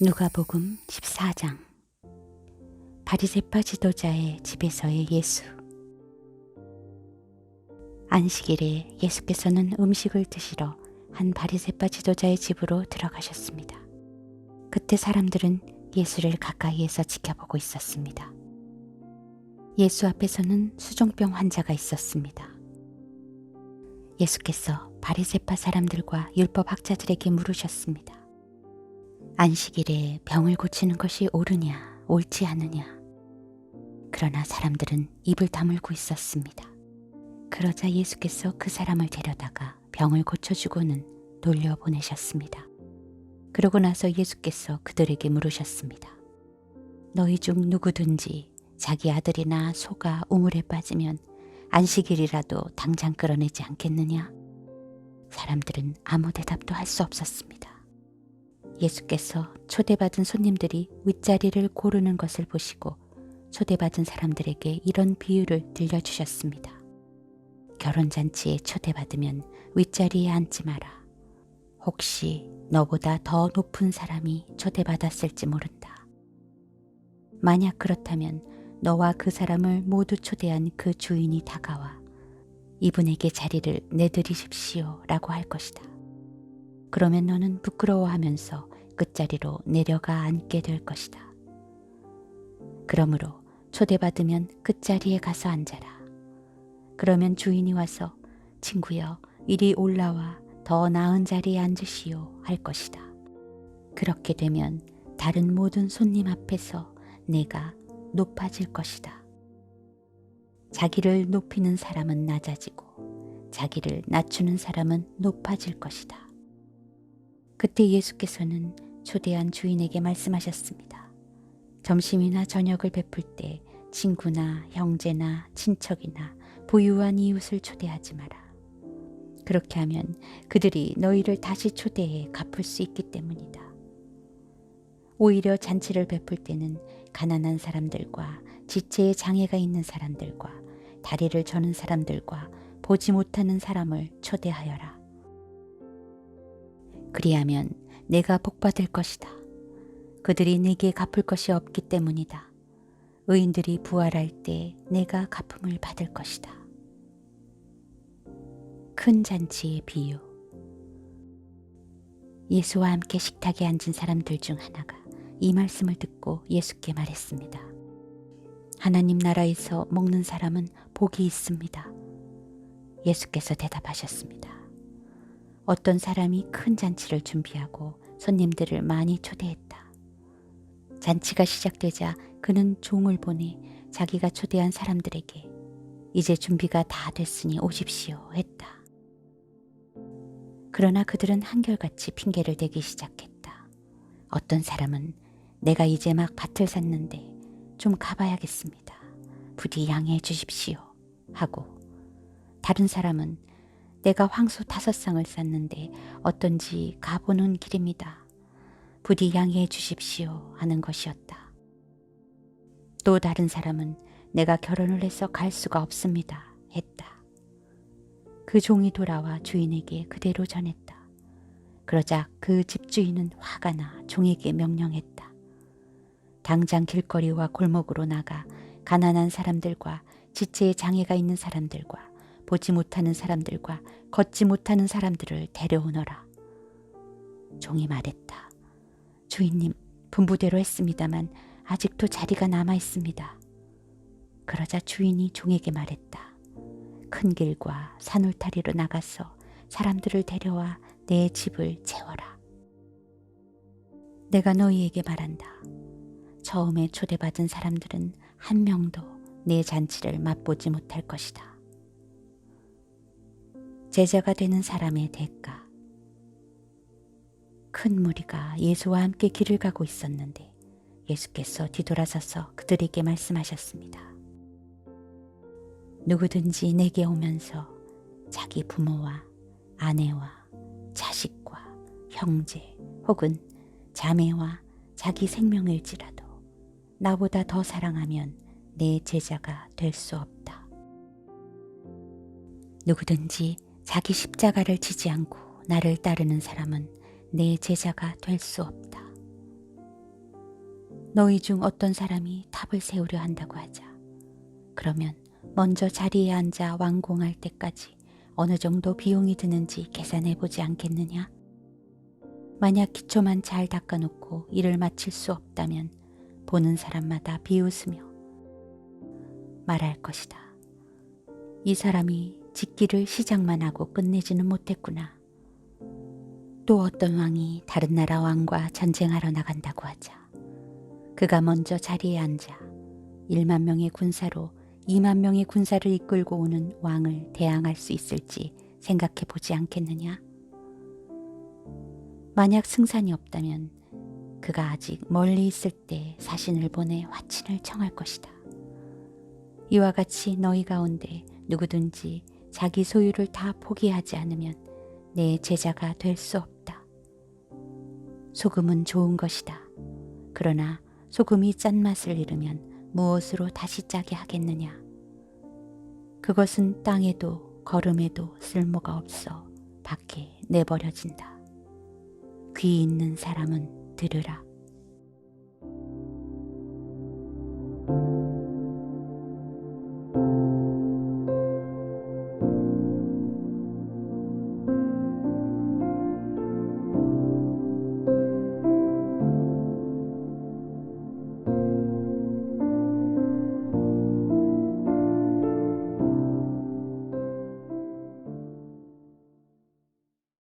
누가복음 14장. 바리새파 지도자의 집에서의 예수. 안식일에 예수께서는 음식을 드시러 한 바리새파 지도자의 집으로 들어가셨습니다. 그때 사람들은 예수를 가까이에서 지켜보고 있었습니다. 예수 앞에서는 수종병 환자가 있었습니다. 예수께서 바리새파 사람들과 율법학자들에게 물으셨습니다. 안식일에 병을 고치는 것이 옳으냐, 옳지 않으냐. 그러나 사람들은 입을 다물고 있었습니다. 그러자 예수께서 그 사람을 데려다가 병을 고쳐주고는 돌려보내셨습니다. 그러고 나서 예수께서 그들에게 물으셨습니다. 너희 중 누구든지 자기 아들이나 소가 우물에 빠지면 안식일이라도 당장 끌어내지 않겠느냐? 사람들은 아무 대답도 할 수 없었습니다. 예수께서 초대받은 손님들이 윗자리를 고르는 것을 보시고 초대받은 사람들에게 이런 비유를 들려주셨습니다. 결혼잔치에 초대받으면 윗자리에 앉지 마라. 혹시 너보다 더 높은 사람이 초대받았을지 모른다. 만약 그렇다면 너와 그 사람을 모두 초대한 그 주인이 다가와 이분에게 자리를 내드리십시오 라고 할 것이다. 그러면 너는 부끄러워하면서 끝자리로 내려가 앉게 될 것이다. 그러므로 초대받으면 끝자리에 가서 앉아라. 그러면 주인이 와서 친구여 이리 올라와 더 나은 자리에 앉으시오 할 것이다. 그렇게 되면 다른 모든 손님 앞에서 내가 높아질 것이다. 자기를 높이는 사람은 낮아지고 자기를 낮추는 사람은 높아질 것이다. 그때 예수께서는 초대한 주인에게 말씀하셨습니다. 점심이나 저녁을 베풀 때 친구나 형제나 친척이나 부유한 이웃을 초대하지 마라. 그렇게 하면 그들이 너희를 다시 초대해 갚을 수 있기 때문이다. 오히려 잔치를 베풀 때는 가난한 사람들과 지체에 장애가 있는 사람들과 다리를 저는 사람들과 보지 못하는 사람을 초대하여라. 그리하면 내가 복받을 것이다. 그들이 내게 갚을 것이 없기 때문이다. 의인들이 부활할 때 내가 갚음을 받을 것이다. 큰 잔치의 비유. 예수와 함께 식탁에 앉은 사람들 중 하나가 이 말씀을 듣고 예수께 말했습니다. 하나님 나라에서 먹는 사람은 복이 있습니다. 예수께서 대답하셨습니다. 어떤 사람이 큰 잔치를 준비하고 손님들을 많이 초대했다. 잔치가 시작되자 그는 종을 보내 자기가 초대한 사람들에게 이제 준비가 다 됐으니 오십시오 했다. 그러나 그들은 한결같이 핑계를 대기 시작했다. 어떤 사람은 내가 이제 막 밭을 샀는데 좀 가봐야겠습니다. 부디 양해해 주십시오 하고, 다른 사람은 내가 황소 5쌍을 쌌는데 어떤지 가보는 길입니다. 부디 양해해 주십시오 하는 것이었다. 또 다른 사람은 내가 결혼을 해서 갈 수가 없습니다 했다. 그 종이 돌아와 주인에게 그대로 전했다. 그러자 그 집주인은 화가 나 종에게 명령했다. 당장 길거리와 골목으로 나가 가난한 사람들과 지체에 장애가 있는 사람들과 보지 못하는 사람들과 걷지 못하는 사람들을 데려오너라. 종이 말했다. 주인님, 분부대로 했습니다만 아직도 자리가 남아 있습니다. 그러자 주인이 종에게 말했다. 큰 길과 산울타리로 나가서 사람들을 데려와 내 집을 채워라. 내가 너희에게 말한다. 처음에 초대받은 사람들은 한 명도 내 잔치를 맛보지 못할 것이다. 제자가 되는 사람의 대가. 큰 무리가 예수와 함께 길을 가고 있었는데 예수께서 뒤돌아서서 그들에게 말씀하셨습니다. 누구든지 내게 오면서 자기 부모와 아내와 자식과 형제 혹은 자매와 자기 생명일지라도 나보다 더 사랑하면 내 제자가 될 수 없다. 누구든지 자기 십자가를 지지 않고 나를 따르는 사람은 내 제자가 될 수 없다. 너희 중 어떤 사람이 탑을 세우려 한다고 하자. 그러면 먼저 자리에 앉아 완공할 때까지 어느 정도 비용이 드는지 계산해 보지 않겠느냐? 만약 기초만 잘 닦아놓고 일을 마칠 수 없다면 보는 사람마다 비웃으며 말할 것이다. 이 사람이 짓기를 시작만 하고 끝내지는 못했구나. 또 어떤 왕이 다른 나라 왕과 전쟁하러 나간다고 하자. 그가 먼저 자리에 앉아 1만 명의 군사로 2만 명의 군사를 이끌고 오는 왕을 대항할 수 있을지 생각해 보지 않겠느냐? 만약 승산이 없다면 그가 아직 멀리 있을 때 사신을 보내 화친을 청할 것이다. 이와 같이 너희 가운데 누구든지 자기 소유를 다 포기하지 않으면 내 제자가 될 수 없다. 소금은 좋은 것이다. 그러나 소금이 짠맛을 잃으면 무엇으로 다시 짜게 하겠느냐? 그것은 땅에도 거름에도 쓸모가 없어 밖에 내버려진다. 귀 있는 사람은 들으라.